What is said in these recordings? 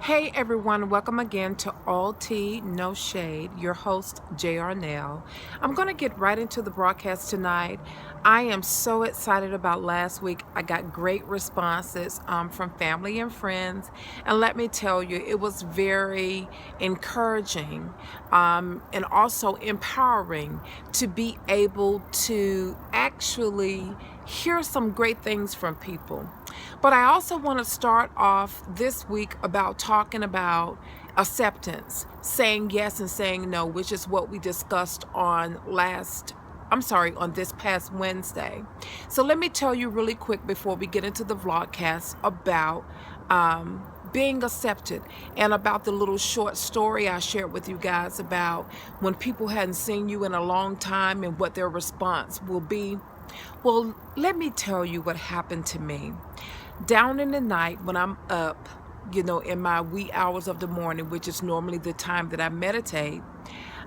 Hey everyone, welcome again to All Tea, No Shade, your host, ARNELL. I'm going to get right into the broadcast tonight. I am so excited about last week. I got great responses from family and friends. And let me tell you, it was very encouraging and also empowering to be able to actually hear some great things from people. But I also want to start off this week about talking about acceptance, saying yes and saying no, which is what we discussed on this past Wednesday. So let me tell you really quick before we get into the vlogcast about being accepted and about the little short story I shared with you guys about when people hadn't seen you in a long time and what their response will be. Well, let me tell you what happened to me. Down in the night when I'm up, in my wee hours of the morning, which is normally the time that I meditate,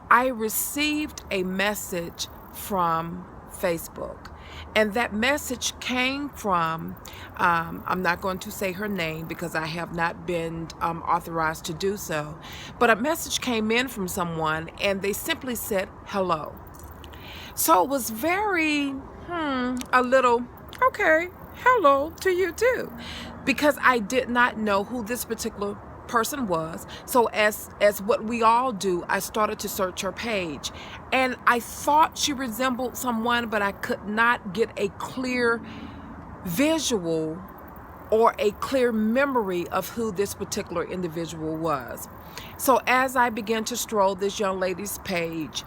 I received a message from Facebook. And that message came from, I'm not going to say her name because I have not been authorized to do so, but a message came in from someone and they simply said, hello. So it was very, a little, okay, hello to you too. Because I did not know who this particular person was. So as what we all do, I started to search her page. And I thought she resembled someone, but I could not get a clear visual or a clear memory of who this particular individual was. So as I began to stroll this young lady's page,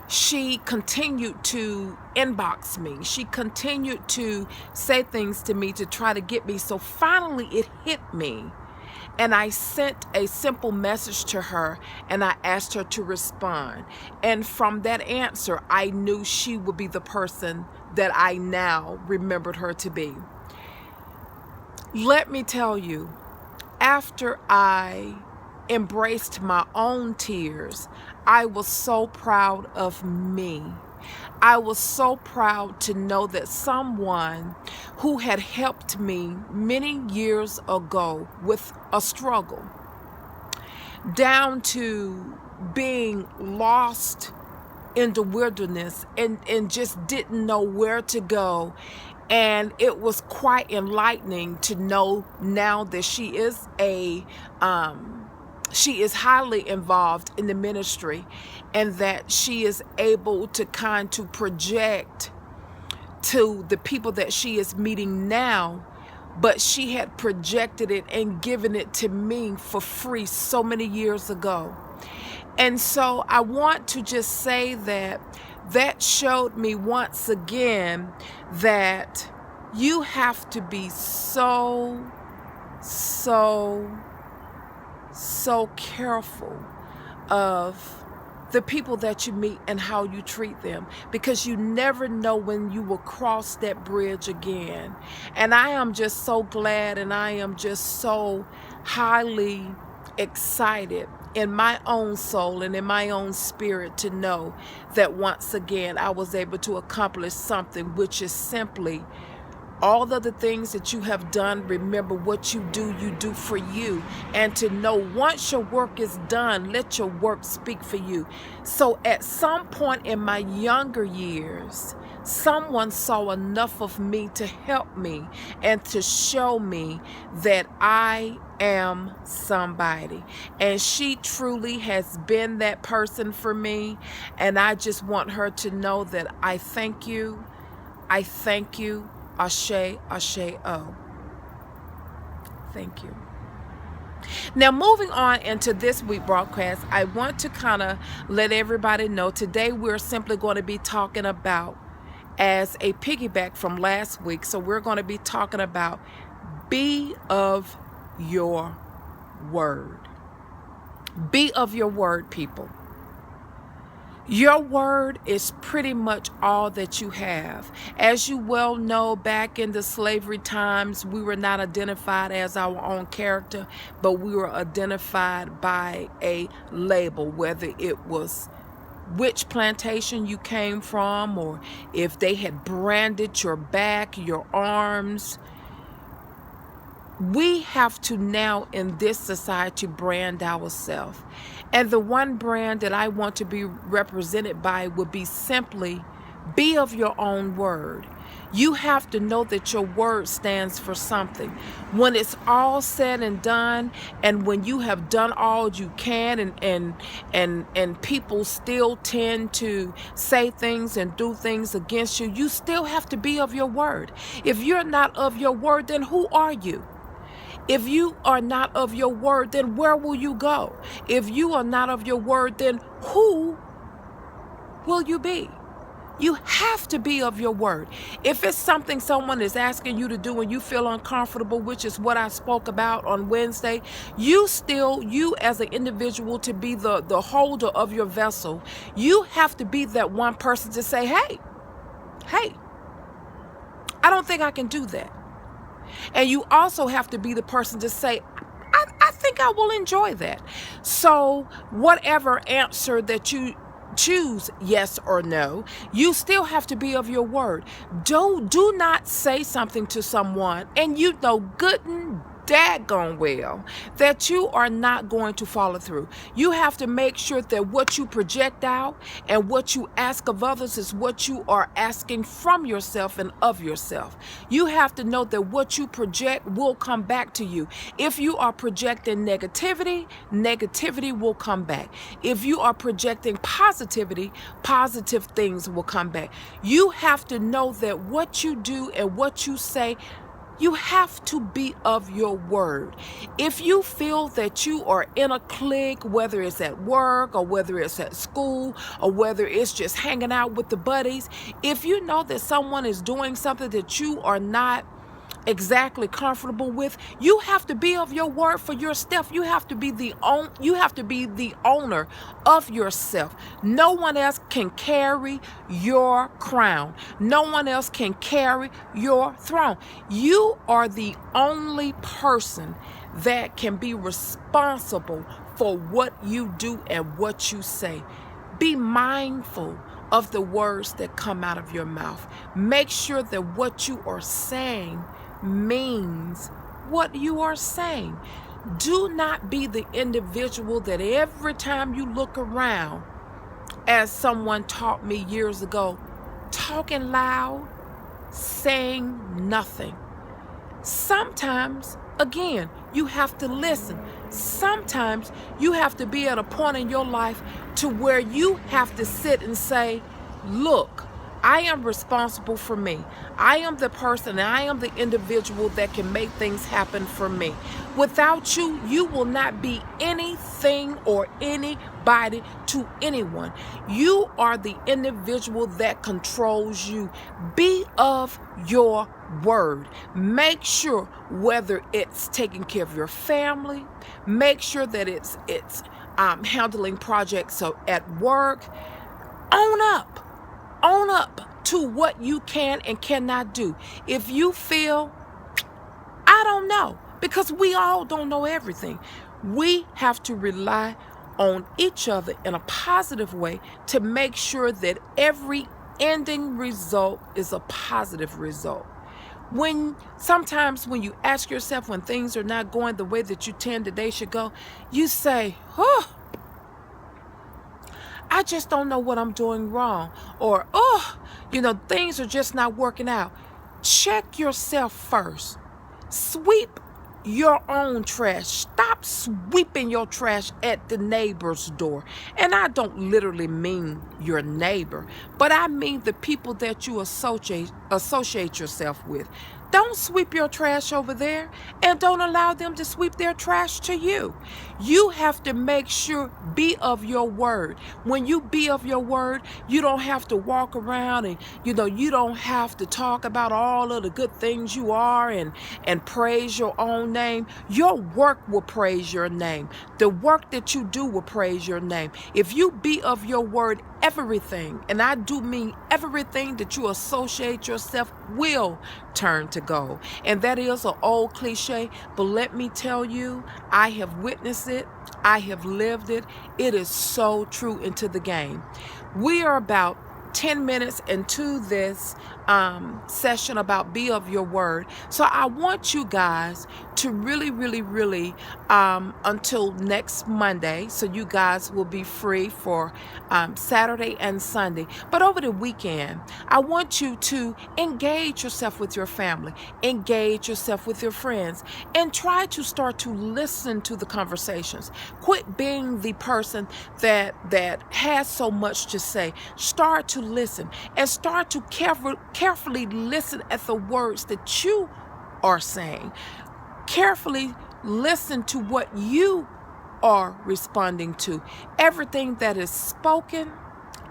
she continued to inbox me. She continued to say things to me to try to get me. So finally it hit me. And I sent a simple message to her and I asked her to respond. And from that answer, I knew she would be the person that I now remembered her to be. Let me tell you, after I embraced my own tears, I was so proud of me. I was so proud to know that someone who had helped me many years ago with a struggle, down to being lost in the wilderness and just didn't know where to go. And it was quite enlightening to know now that she is highly involved in the ministry and that she is able to kind to project to the people that she is meeting now, but she had projected it and given it to me for free so many years ago. And so I want to just say that showed me once again that you have to be so careful of the people that you meet and how you treat them, because you never know when you will cross that bridge again. And I am just so glad and I am just so highly excited in my own soul and in my own spirit to know that once again I was able to accomplish something, which is simply all of the things that you have done. Remember, what you do for you. And to know once your work is done, let your work speak for you. So at some point in my younger years, someone saw enough of me to help me and to show me that I am somebody. And she truly has been that person for me. And I just want her to know that I thank you. I thank you. Ashe, Ashe, oh. Thank you. Now, moving on into this week broadcast, I want to kind of let everybody know today we're simply going to be talking about, as a piggyback from last week, so we're going to be talking about be of your word. Be of your word, people. Your word is pretty much all that you have. As you well know, back in the slavery times, we were not identified as our own character, but we were identified by a label, whether it was which plantation you came from, or if they had branded your back, your arms, We have to now in this society brand ourselves. And the one brand that I want to be represented by would be simply be of your own word. You have to know that your word stands for something. When it's all said and done, and when you have done all you can, and people still tend to say things and do things against you, you still have to be of your word. If you're not of your word, then who are you? If you are not of your word, then where will you go? If you are not of your word, then who will you be? You have to be of your word. If it's something someone is asking you to do and you feel uncomfortable, which is what I spoke about on Wednesday, you as an individual, to be the holder of your vessel, you have to be that one person to say, hey, I don't think I can do that. And you also have to be the person to say, I think I will enjoy that. So whatever answer that you choose, yes or no, you still have to be of your word. Do not say something to someone and you know good and daggone well that you are not going to follow through. You have to make sure that what you project out and what you ask of others is what you are asking from yourself and of yourself. You have to know that what you project will come back to you. If you are projecting negativity, negativity will come back. If you are projecting positivity, positive things will come back. You have to know that what you do and what you say, you have to be of your word. If you feel that you are in a clique, whether it's at work or whether it's at school or whether it's just hanging out with the buddies, if you know that someone is doing something that you are not exactly comfortable with, you have to be of your word for yourself. You have to be the owner of yourself. No one else can carry your crown. No one else can carry your throne. You are the only person that can be responsible for what you do and what you say. Be mindful of the words that come out of your mouth. Make sure that what you are saying means what you are saying. Do not be the individual that every time you look around, as someone taught me years ago, talking loud, saying nothing. Sometimes, again, you have to listen. Sometimes you have to be at a point in your life to where you have to sit and say, look, I am responsible for me. I am the person, I am the individual that can make things happen for me. Without you, you will not be anything or anybody to anyone. You are the individual that controls you. Be of your word. Make sure whether it's taking care of your family, make sure that it's handling projects at work. Own up to what you can and cannot do. If you feel, I don't know, because we all don't know everything. We have to rely on each other in a positive way to make sure that every ending result is a positive result. Sometimes when you ask yourself when things are not going the way that you tend they should go, you say, I just don't know what I'm doing wrong. Or, things are just not working out. Check yourself first. Sweep your own trash. Stop sweeping your trash at the neighbor's door. And I don't literally mean your neighbor, but I mean the people that you associate yourself with. Don't sweep your trash over there and don't allow them to sweep their trash to you. You have to make sure, be of your word. When you be of your word, you don't have to walk around and, you don't have to talk about all of the good things you are and praise your own name. Your work will praise your name. The work that you do will praise your name. If you be of your word, everything, and I do mean everything that you associate yourself will turn to gold. And that is an old cliche, but let me tell you, I have witnessed it. I have lived it. It is so true into the game. We are about 10 minutes into this session about be of your word. So I want you guys to really until next Monday, so you guys will be free for Saturday and Sunday. But over the weekend, I want you to engage yourself with your family, engage yourself with your friends, and try to start to listen to the conversations. Quit being the person that has so much to say. Start to listen, and start to carefully listen at the words that you are saying. Carefully listen to what you are responding to. Everything that is spoken,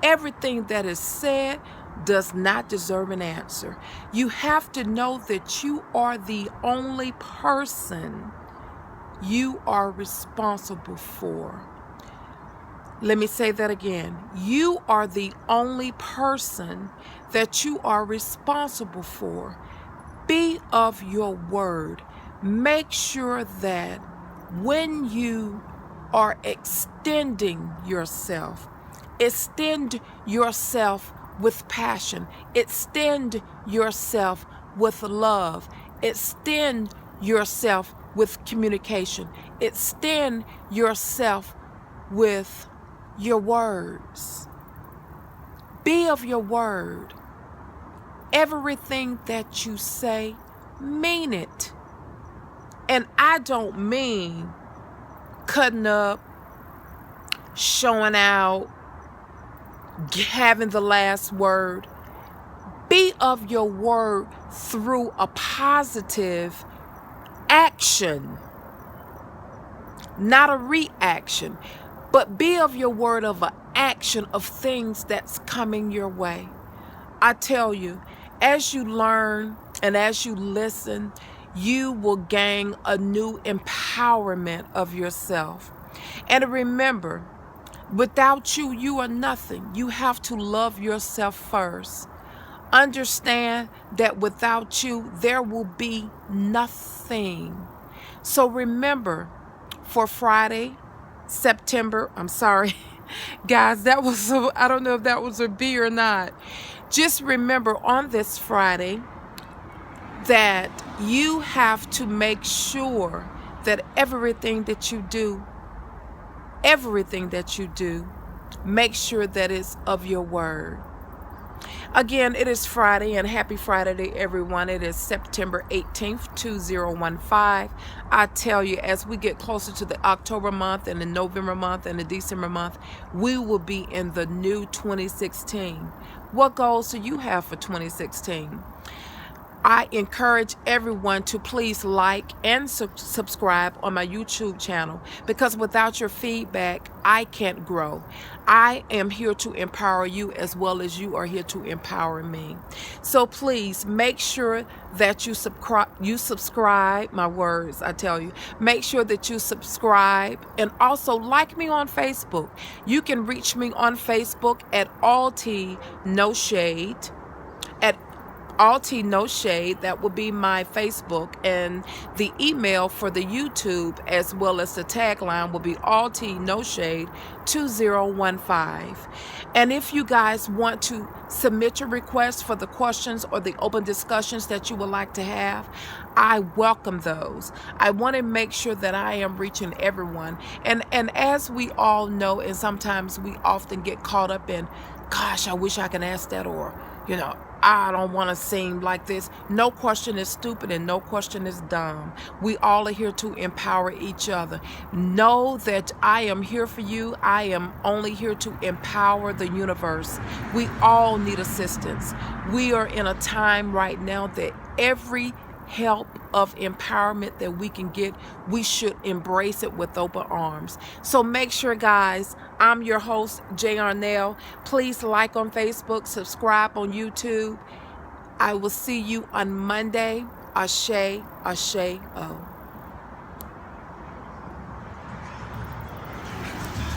everything that is said does not deserve an answer. You have to know that you are the only person you are responsible for. Let me say that again. You are the only person that you are responsible for. Be of your word. Make sure that when you are extending yourself, extend yourself with passion. Extend yourself with love. Extend yourself with communication. Extend yourself with your words. Be of your word. Everything that you say, mean it. And I don't mean cutting up, showing out, having the last word. Be of your word through a positive action, not a reaction. But be of your word of an action of things that's coming your way. I tell you, as you learn and as you listen, you will gain a new empowerment of yourself. And remember, without you, you are nothing. You have to love yourself first. Understand that without you, there will be nothing. So remember, for Friday, guys, that was I don't know if that was a B or not. Just remember on this Friday that you have to make sure that everything that you do, make sure that it's of your word. Again, it is Friday, and happy Friday to everyone. It is September 18th, 2015. I tell you, as we get closer to the October month and the November month and the December month, we will be in the new 2016. What goals do you have for 2016? I encourage everyone to please like and subscribe on my YouTube channel, because without your feedback, I can't grow. I am here to empower you as well as you are here to empower me. So please make sure that you subscribe, my words, I tell you. Make sure that you subscribe and also like me on Facebook. You can reach me on Facebook at All Tea No Shade. At All Tea No Shade, that will be my Facebook, and the email for the YouTube as well as the tagline will be All Tea No Shade 2015. And if you guys want to submit your requests for the questions or the open discussions that you would like to have, I welcome those. I want to make sure that I am reaching everyone. And as we all know, and sometimes we often get caught up in, gosh, I wish I could ask that, or, I don't want to seem like this. No question is stupid and no question is dumb. We all are here to empower each other. Know that I am here for you. I am only here to empower the universe. We all need assistance. We are in a time right now that every help of empowerment that we can get, we should embrace it with open arms. So make sure, guys, I'm your host, ARNELL. Please like on Facebook, subscribe on YouTube. I will see you on Monday. Ashe, ashe, oh.